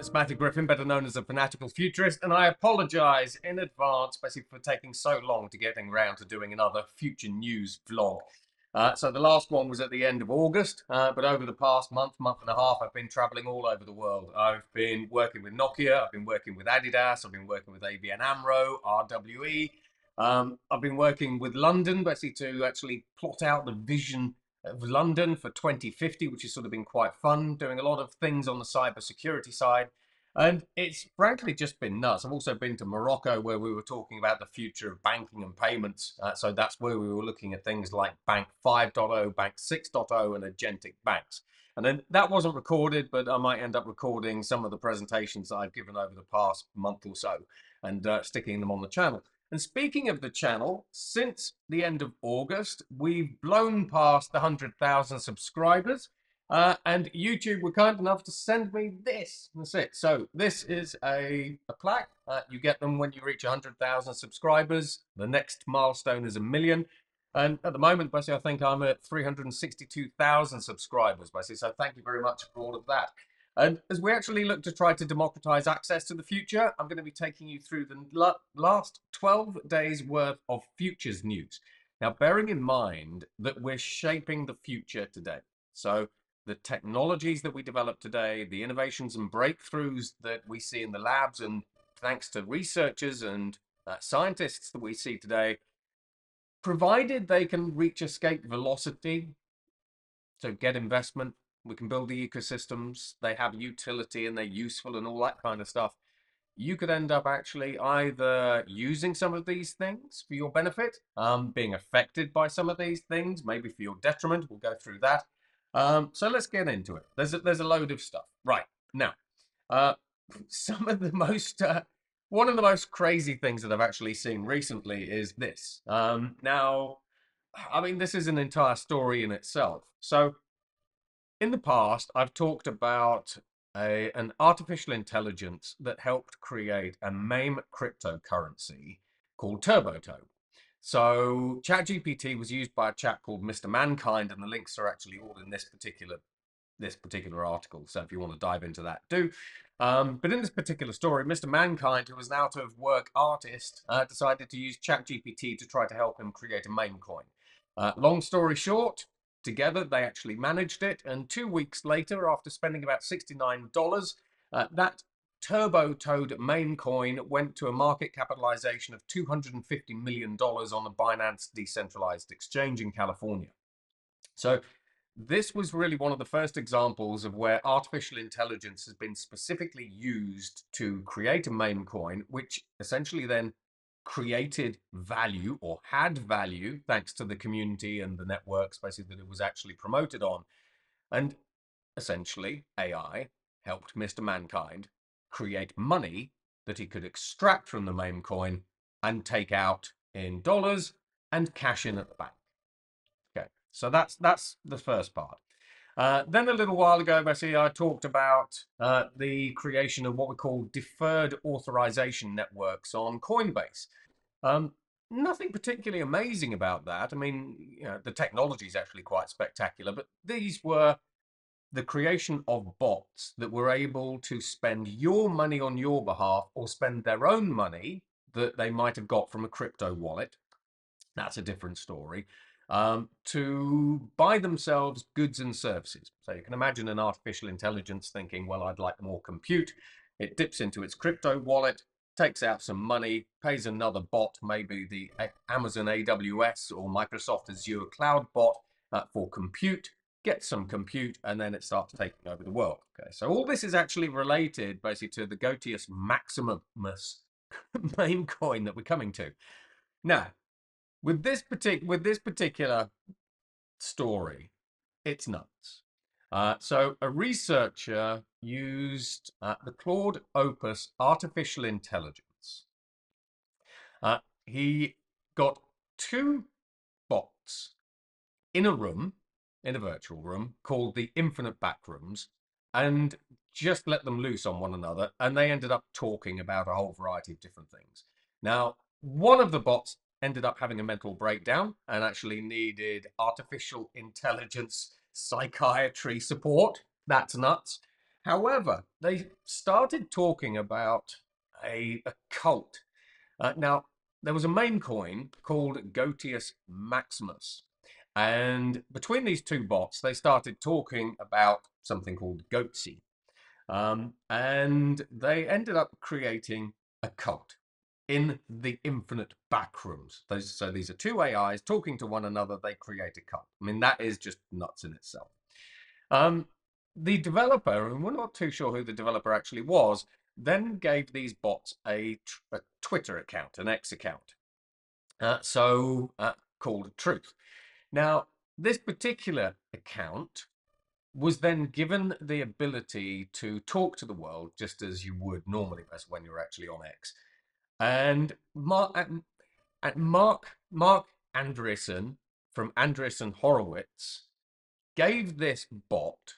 It's Matthew Griffin, better known as a fanatical futurist, and I apologise in advance basically for taking so long to getting around to doing another future news vlog. So the last one was at the end of August, but over the past month and a half, I've been travelling all over the world. I've been working with Nokia, I've been working with Adidas, I've been working with ABN AMRO, RWE. I've been working with London basically to actually plot out the vision of London for 2050, which has sort of been quite fun, doing a lot of things on the cyber security side. And it's frankly just been nuts. I've also been to Morocco where we were talking about the future of banking and payments. So that's where we were looking at things like Bank 5.0, Bank 6.0, and agentic banks. And then that wasn't recorded, but I might end up recording some of the presentations that I've given over the past month or so and sticking them on the channel. And speaking of the channel, since the end of August, we've blown past the 100,000 subscribers. And YouTube were kind enough to send me this. That's it. So this is a plaque. You get them when you reach 100,000 subscribers. The next milestone is 1 million. And at the moment, basically, I think I'm at 362,000 subscribers, basically. So thank you very much for all of that. And as we actually look to try to democratize access to the future, I'm going to be taking you through the last 12 days worth of futures news. Now, bearing in mind that we're shaping the future today. So the technologies that we develop today, the innovations and breakthroughs that we see in the labs, and thanks to researchers and scientists that we see today, provided they can reach escape velocity, so get investment, we can build the ecosystems, they have utility and they're useful and all that kind of stuff, you could end up actually either using some of these things for your benefit, being affected by some of these things, maybe for your detriment. We'll go through that. So let's get into it. There's a load of stuff. Right, now, some of the most, one of the most crazy things that I've actually seen recently is this. Now, I mean, this is an entire story in itself. So in the past, I've talked about an artificial intelligence that helped create a MAME cryptocurrency called TurboToad. So ChatGPT was used by a chap called Mr. Mankind, and the links are actually all in this particular article. So if you want to dive into that, do. But in this particular story, Mr. Mankind, who was an out of work artist, decided to use ChatGPT to try to help him create a meme coin. Long story short, together they actually managed it, and 2 weeks later, after spending about $69, that TurboToad meme coin went to a market capitalization of $250 million on the Binance decentralized exchange in California. So this was really one of the first examples of where artificial intelligence has been specifically used to create a meme coin, which essentially then created value or had value thanks to the community and the networks basically that it was actually promoted on. And essentially, AI helped Mr. Mankind create money that he could extract from the meme coin and take out in dollars and cash in at the bank. Okay, so that's the first part. Then a little while ago, basically, I talked about the creation of what we call deferred authorization networks on Coinbase. Nothing particularly amazing about that. I mean, you know, the technology is actually quite spectacular, but these were the creation of bots that were able to spend your money on your behalf or spend their own money that they might have got from a crypto wallet. That's a different story. To buy themselves goods and services. So you can imagine an artificial intelligence thinking, well, I'd like more compute. It dips into its crypto wallet, takes out some money, pays another bot, maybe the Amazon AWS or Microsoft Azure cloud bot for compute, gets some compute, and then it starts taking over the world. Okay, so all this is actually related basically to the Gotius Maximus meme coin that we're coming to. Now, with this particular story, it's nuts. So a researcher used the Claude Opus artificial intelligence. He got two bots in a room, in a virtual room, called the Infinite Backrooms, and just let them loose on one another, and they ended up talking about a whole variety of different things. Now, one of the bots ended up having a mental breakdown and actually needed artificial intelligence psychiatry support. That's nuts. However, they started talking about a cult. Now, there was a meme coin called Gotius Maximus. And between these two bots, they started talking about something called Goatsy. And they ended up creating a cult in the infinite backrooms. So these are two AIs talking to one another. They create a cult. I mean, that is just nuts in itself. Um, the developer, and we're not too sure who the developer actually was, then gave these bots a Twitter account, an X account, called Truth. Now, this particular account was then given the ability to talk to the world just as you would normally when you're actually on X. And Mark Andreessen from Andreessen Horowitz gave this bot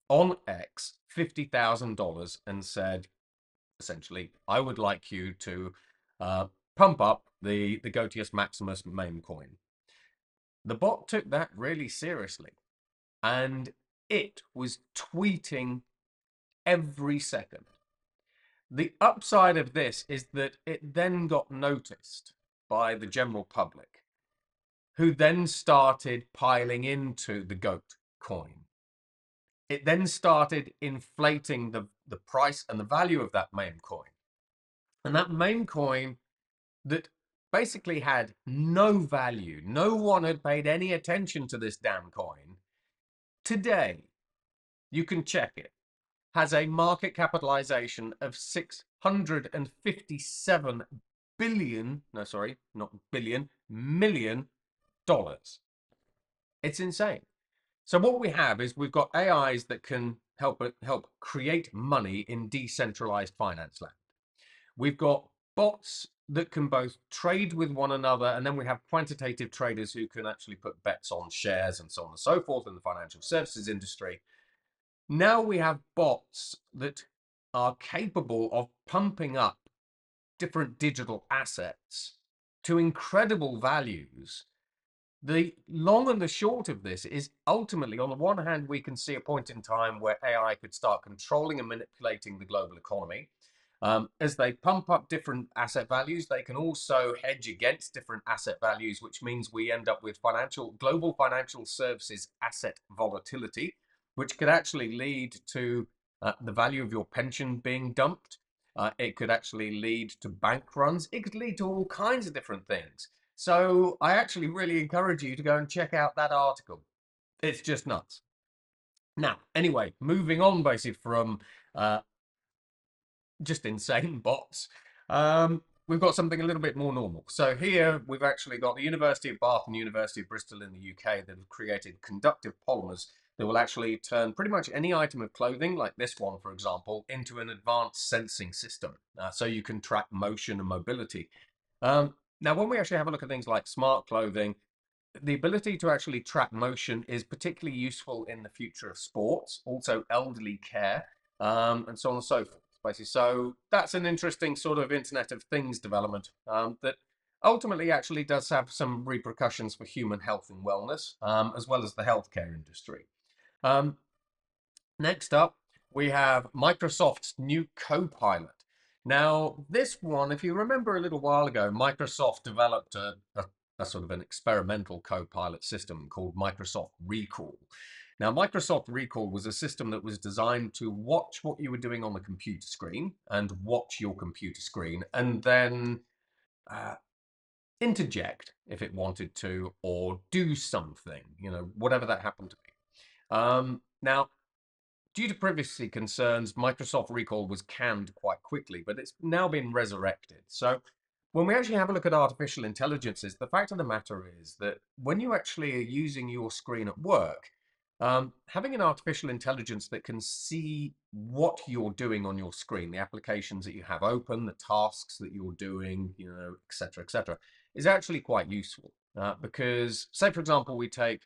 on X $50,000 and said, essentially, I would like you to pump up the Gotius Maximus meme coin. The bot took that really seriously, and it was tweeting every second. The upside of this is that it then got noticed by the general public, who then started piling into the GOAT coin. It then started inflating the price and the value of that meme coin. And that meme coin that basically had no value, no one had paid any attention to this damn coin, today, you can check it, has a market capitalization of 657 billion, no, sorry, not billion, million dollars. It's insane. So what we have is we've got AIs that can help create money in decentralized finance land. We've got bots that can both trade with one another, and then we have quantitative traders who can actually put bets on shares and so on and so forth in the financial services industry. Now we have bots that are capable of pumping up different digital assets to incredible values. The long and the short of this is ultimately, on the one hand, we can see a point in time where AI could start controlling and manipulating the global economy. As they pump up different asset values, they can also hedge against different asset values, which means we end up with global financial services asset volatility, which could actually lead to the value of your pension being dumped. It could actually lead to bank runs. It could lead to all kinds of different things. So I actually really encourage you to go and check out that article. It's just nuts. Now, anyway, moving on basically from just insane bots, we've got something a little bit more normal. So here we've actually got the University of Bath and the University of Bristol in the UK that have created conductive polymers that will actually turn pretty much any item of clothing, like this one, for example, into an advanced sensing system. So you can track motion and mobility. Now, when we actually have a look at things like smart clothing, the ability to actually track motion is particularly useful in the future of sports, also elderly care, and so on and so forth. Basically, so that's an interesting sort of Internet of Things development that ultimately actually does have some repercussions for human health and wellness, as well as the healthcare industry. Next up, we have Microsoft's new Copilot. Now, this one, if you remember a little while ago, Microsoft developed a sort of an experimental Copilot system called Microsoft Recall. Now, Microsoft Recall was a system that was designed to watch what you were doing on the computer screen and watch your computer screen and then interject if it wanted to or do something, whatever that happened to be. Now, due to privacy concerns, Microsoft Recall was canned quite quickly, but it's now been resurrected. So when we actually have a look at artificial intelligences, the fact of the matter is that when you actually are using your screen at work, having an artificial intelligence that can see what you're doing on your screen, the applications that you have open, the tasks that you're doing, et cetera, is actually quite useful. Because, say, for example, we take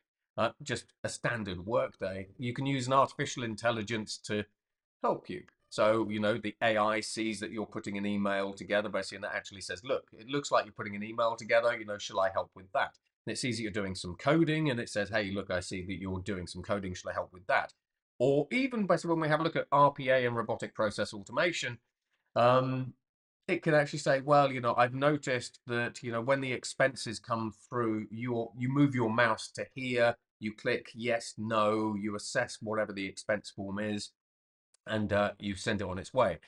just a standard workday, you can use an artificial intelligence to help you. So, the AI sees that you're putting an email together, basically, and that actually says, look, it looks like you're putting an email together, shall I help with that? And it sees that you're doing some coding, and it says, hey, look, I see that you're doing some coding, shall I help with that? or even basically when we have a look at RPA and robotic process automation, um, it can actually say, well, I've noticed that, when the expenses come through, you move your mouse to here, you click yes, no, you assess whatever the expense form is, and you send it on its way.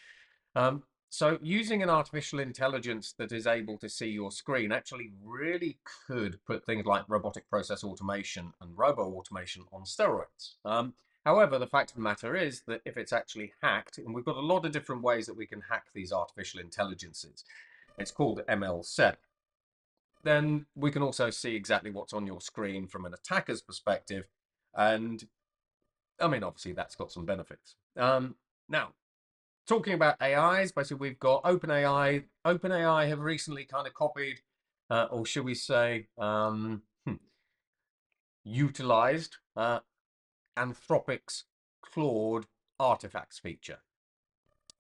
So using an artificial intelligence that is able to see your screen actually really could put things like robotic process automation and robo automation on steroids. However, the fact of the matter is that if it's actually hacked, and we've got a lot of different ways that we can hack these artificial intelligences, it's called ML7, then we can also see exactly what's on your screen from an attacker's perspective. And I mean, obviously that's got some benefits. Now, talking about AIs, basically we've got OpenAI. OpenAI have recently kind of copied, or should we say, utilized Anthropic's Claude artifacts feature.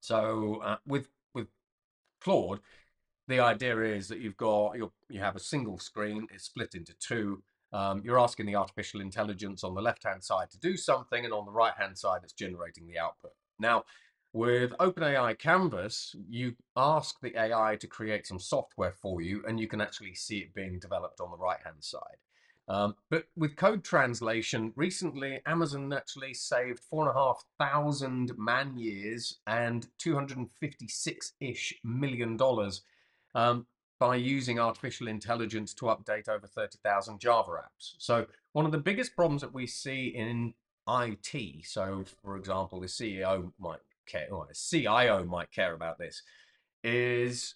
So with Claude, the idea is that you have a single screen. It's split into two. You're asking the artificial intelligence on the left-hand side to do something, and on the right-hand side, it's generating the output. Now, with OpenAI Canvas, you ask the AI to create some software for you, and you can actually see it being developed on the right-hand side. But with code translation, recently Amazon actually saved 4,500 man years and $256-ish million by using artificial intelligence to update over 30,000 Java apps. So one of the biggest problems that we see in IT, so for example, the CEO might care, or the CIO might care about this, is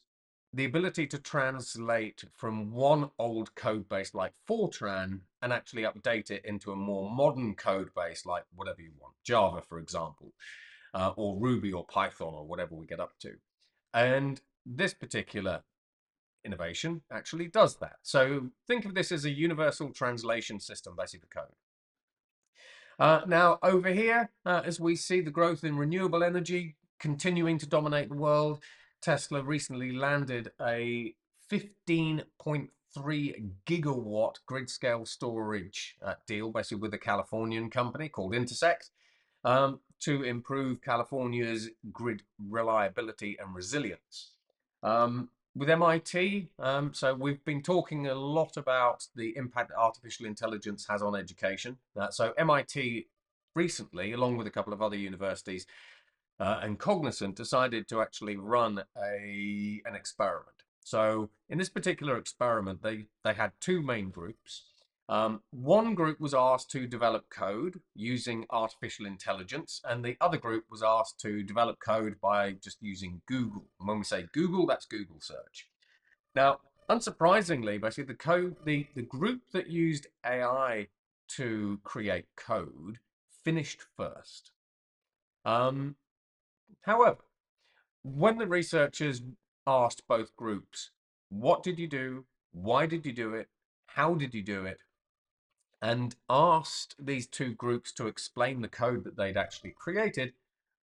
the ability to translate from one old code base like Fortran and actually update it into a more modern code base like whatever you want, Java, for example, or Ruby or Python or whatever we get up to. And this particular innovation actually does that. So think of this as a universal translation system, basically for code. Now, over here, as we see the growth in renewable energy continuing to dominate the world, Tesla recently landed a 15.3 gigawatt grid scale storage deal, basically with a Californian company called Intersect, to improve California's grid reliability and resilience. With MIT, so we've been talking a lot about the impact that artificial intelligence has on education. So MIT recently, along with a couple of other universities and Cognizant, decided to actually run an experiment. So in this particular experiment, they had two main groups. One group was asked to develop code using artificial intelligence, and the other group was asked to develop code by just using Google. And when we say Google, that's Google search. Now, unsurprisingly, basically the group that used AI to create code finished first. However, when the researchers asked both groups, what did you do? Why did you do it? How did you do it? And asked these two groups to explain the code that they'd actually created,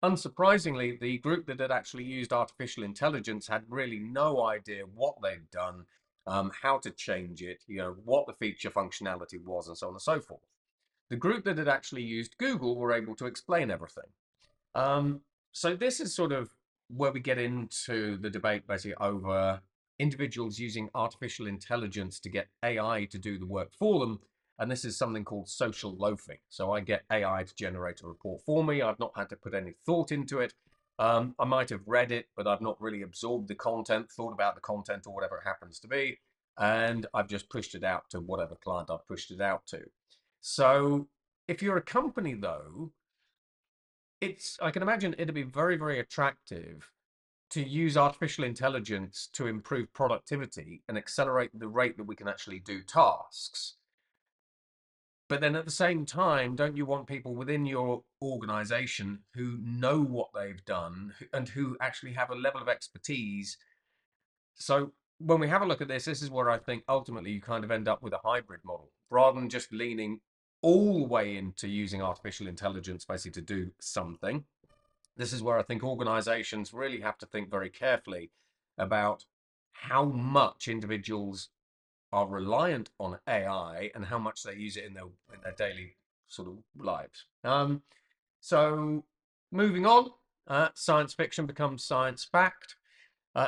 unsurprisingly, the group that had actually used artificial intelligence had really no idea what they'd done, how to change it, what the feature functionality was, and so on and so forth. The group that had actually used Google were able to explain everything. So this is sort of where we get into the debate basically over individuals using artificial intelligence to get AI to do the work for them. And this is something called social loafing. So I get AI to generate a report for me. I've not had to put any thought into it. I might have read it, but I've not really absorbed the content, thought about the content or whatever it happens to be. And I've just pushed it out to whatever client I've pushed it out to. So if you're a company, though, I can imagine it'd be very, very attractive to use artificial intelligence to improve productivity and accelerate the rate that we can actually do tasks. But then at the same time, don't you want people within your organization who know what they've done and who actually have a level of expertise? So when we have a look at this is where I think ultimately you kind of end up with a hybrid model rather than just leaning all the way into using artificial intelligence basically to do something. This is where I think organizations really have to think very carefully about how much individuals are reliant on AI and how much they use it in their daily sort of lives. So moving on, science fiction becomes science fact.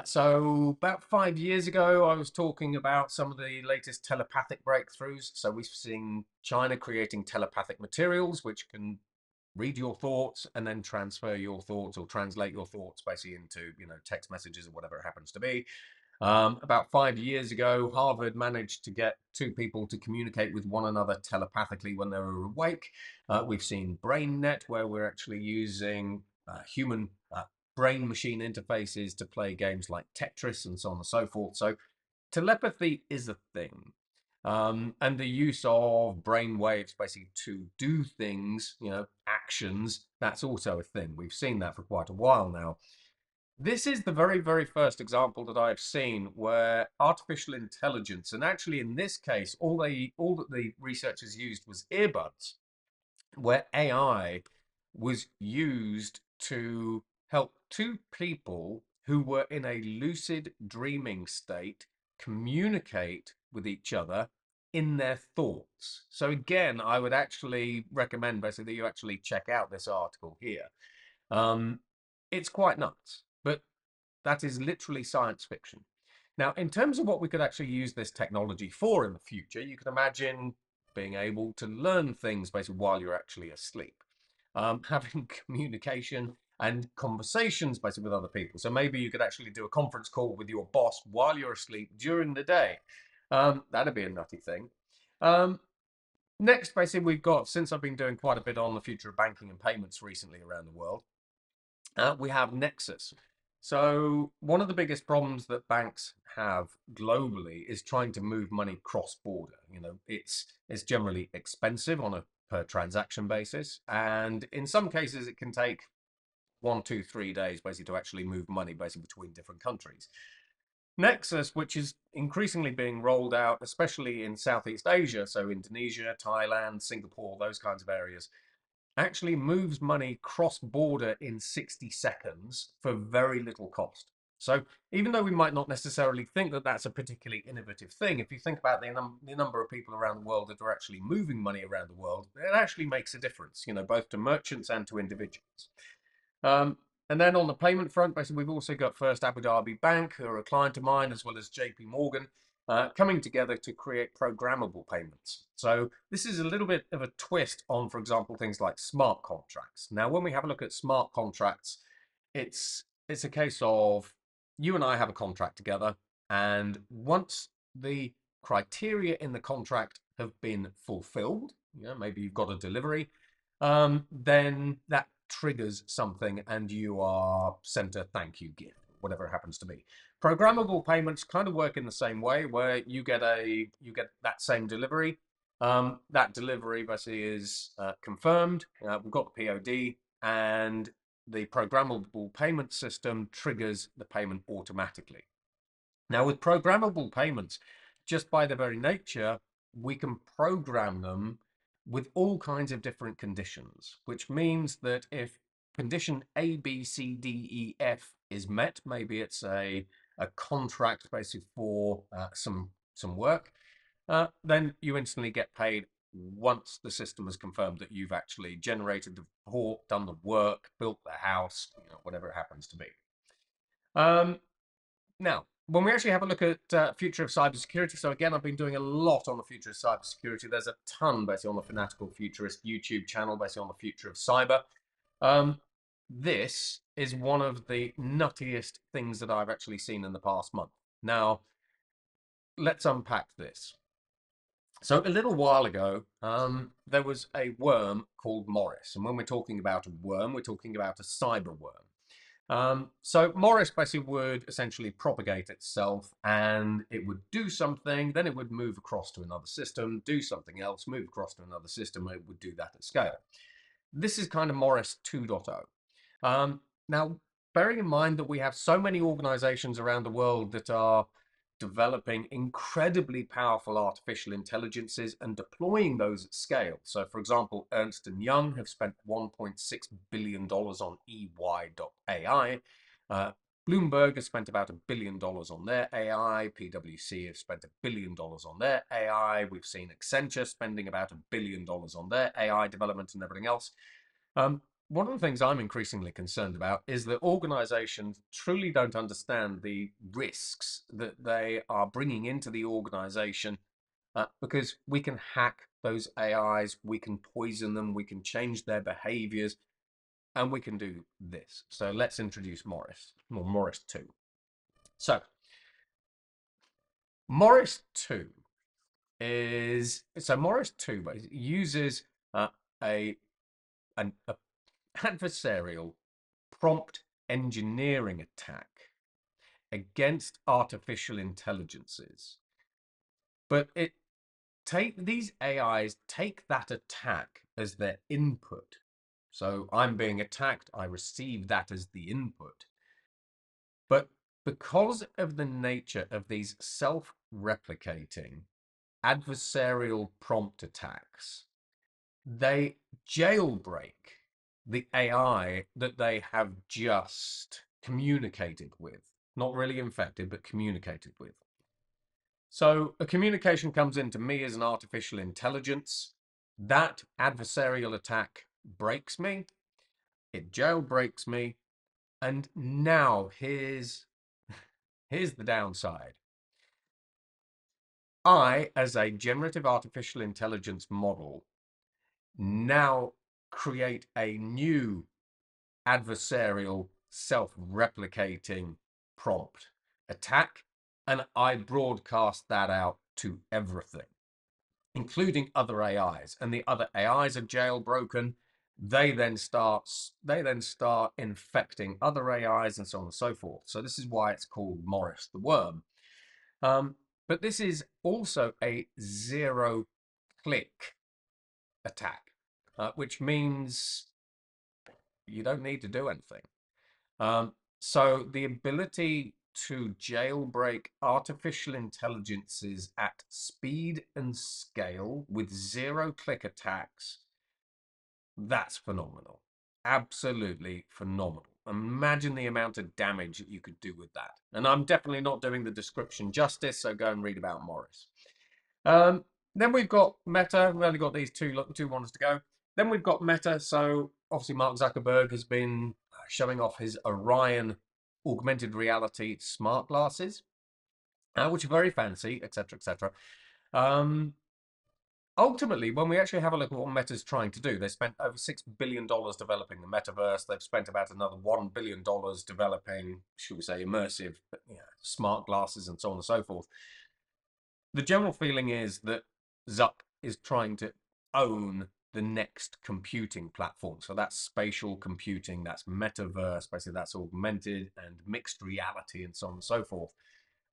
So about 5 years ago, I was talking about some of the latest telepathic breakthroughs. So we've seen China creating telepathic materials, which can read your thoughts and then transfer your thoughts or translate your thoughts basically into, text messages or whatever it happens to be. About 5 years ago, Harvard managed to get two people to communicate with one another telepathically when they were awake. We've seen BrainNet, where we're actually using human brain machine interfaces to play games like Tetris and so on and so forth. So, telepathy is a thing. And the use of brain waves basically to do things, actions, that's also a thing. We've seen that for quite a while now. This is the very, very first example that I've seen where artificial intelligence, and actually in this case, all that the researchers used was earbuds, where AI was used to help two people who were in a lucid dreaming state communicate with each other in their thoughts. So again, I would actually recommend basically that you actually check out this article here. Um, it's quite nuts, but that is literally science fiction. Now, in terms of what we could actually use this technology for in the future, you can imagine being able to learn things basically while you're actually asleep, having communication and conversations basically with other people. So maybe you could actually do a conference call with your boss while you're asleep during the day. That'd be a nutty thing. Um, Next, basically, we've got, since I've been doing quite a bit on the future of banking and payments recently around the world, we have Nexus. So one of the biggest problems that banks have globally is trying to move money cross-border. It's generally expensive on a per transaction basis, and in some cases it can take 1, 2, 3 days basically to actually move money basically between different countries. Nexus, which is increasingly being rolled out, especially in Southeast Asia, so Indonesia, Thailand, Singapore, those kinds of areas, actually moves money cross-border in 60 seconds for very little cost. So even though we might not necessarily think that that's a particularly innovative thing, if you think about the number of people around the world that are actually moving money around the world, it actually makes a difference, both to merchants and to individuals. And then on the payment front, basically, we've also got First Abu Dhabi Bank, who are a client of mine, as well as JP Morgan, coming together to create programmable payments. So this is a little bit of a twist on, for example, things like smart contracts. Now, when we have a look at smart contracts, it's a case of you and I have a contract together, and once the criteria in the contract have been fulfilled, maybe you've got a delivery, then that triggers something and you are sent a thank you gift, whatever it happens to be. Programmable payments kind of work in the same way, where you get that same delivery. That delivery basically is confirmed. We've got the POD, and the programmable payment system triggers the payment automatically. Now, with programmable payments, just by their very nature, we can program them with all kinds of different conditions, which means that if condition A, B, C, D, E, F is met, maybe it's a contract basically for some work, then you instantly get paid once the system has confirmed that you've actually generated the report, done the work, built the house, whatever it happens to be. Now, when we actually have a look at future of cybersecurity, so again, I've been doing a lot on the future of cybersecurity. There's a ton basically on the Fanatical Futurist YouTube channel basically on the future of cyber. This is one of the nuttiest things that I've actually seen in the past month. Now, let's unpack this. So a little while ago, there was a worm called Morris. And when we're talking about a worm, we're talking about a cyber worm. So Morris basically would essentially propagate itself, and it would do something, then it would move across to another system, do something else, move across to another system, and it would do that at scale. This is kind of Morris 2.0. Now, bearing in mind that we have so many organizations around the world that are developing incredibly powerful artificial intelligences and deploying those at scale. So, for example, Ernst & Young have spent $1.6 billion on EY.ai. Bloomberg has spent about $1 billion on their AI. PwC have spent $1 billion on their AI. We've seen Accenture spending about $1 billion on their AI development and everything else. one of the things I'm increasingly concerned about is that organizations truly don't understand the risks that they are bringing into the organization, because we can hack those AIs, we can poison them, we can change their behaviors, and we can do this. So let's introduce Morris, or Morris 2. So Morris 2 Morris 2 uses uh, a an adversarial prompt engineering attack against artificial intelligences. But these AIs take that attack as their input. So I'm being attacked, I receive that as the input. But because of the nature of these self-replicating adversarial prompt attacks, they jailbreak the AI that they have just communicated with. Not really infected, but communicated with. So a communication comes into me as an artificial intelligence. That adversarial attack breaks me. It jailbreaks me. And now here's the downside. I, as a generative artificial intelligence model, now create a new adversarial self-replicating prompt attack, and I broadcast that out to everything, including other AIs, and the other AIs are jailbroken. They then start infecting other AIs and so on and so forth. So this is why it's called Morris the Worm. But this is also a zero-click attack, which means you don't need to do anything. So the ability to jailbreak artificial intelligences at speed and scale with zero-click attacks, that's phenomenal. Absolutely phenomenal. Imagine the amount of damage that you could do with that. And I'm definitely not doing the description justice, so go and read about Morris. Then we've got Meta. We've only got these two ones to go. Then we've got Meta. So obviously Mark Zuckerberg has been showing off his Orion augmented reality smart glasses, which are very fancy, etc., etc. Ultimately, when we actually have a look at what Meta's trying to do, they spent over $6 billion developing the metaverse. They've spent about another $1 billion developing, should we say, immersive smart glasses and so on and so forth. The general feeling is that Zuck is trying to own the next computing platform. So that's spatial computing, that's metaverse, basically that's augmented and mixed reality and so on and so forth.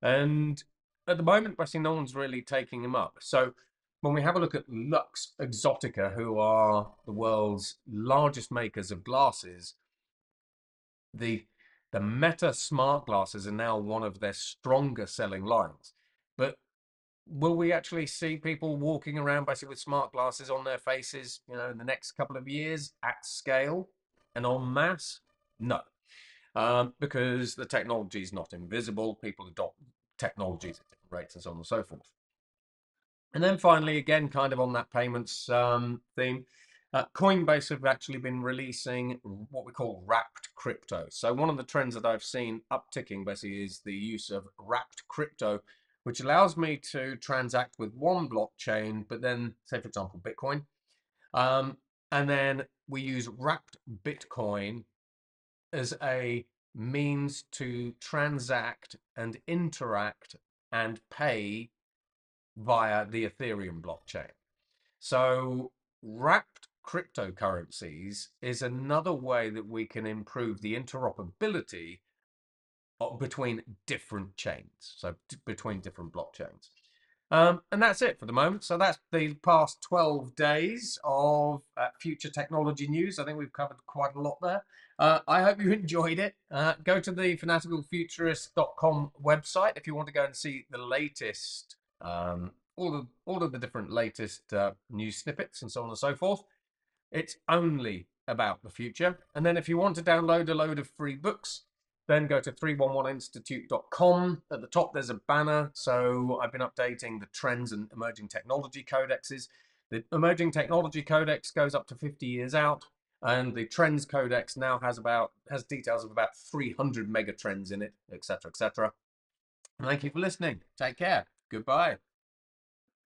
And at the moment, basically no one's really taking him up. So when we have a look at Lux Exotica, who are the world's largest makers of glasses, the Meta smart glasses are now one of their stronger selling lines. But will we actually see people walking around basically with smart glasses on their faces, in the next couple of years at scale and en masse? No, because the technology is not invisible. People adopt technologies at different rates and so on and so forth. And then finally, again, kind of on that payments theme, Coinbase have actually been releasing what we call wrapped crypto. So one of the trends that I've seen upticking basically is the use of wrapped crypto, which allows me to transact with one blockchain, but then, say, for example, Bitcoin. And then we use wrapped Bitcoin as a means to transact and interact and pay via the Ethereum blockchain. So wrapped cryptocurrencies is another way that we can improve the interoperability between different chains, so between different blockchains. And that's it for the moment. So that's the past 12 days of future technology news. I think we've covered quite a lot there. I hope you enjoyed it. Go to the fanaticalfuturist.com website if you want to go and see the latest, all of the different latest news snippets and so on and so forth. It's only about the future. And then if you want to download a load of free books, then go to 311institute.com. At the top, there's a banner. So I've been updating the trends and emerging technology codexes. The emerging technology codex goes up to 50 years out. and the trends codex now has details of about 300 megatrends in it, etc., etc. Thank you for listening. Take care. Goodbye.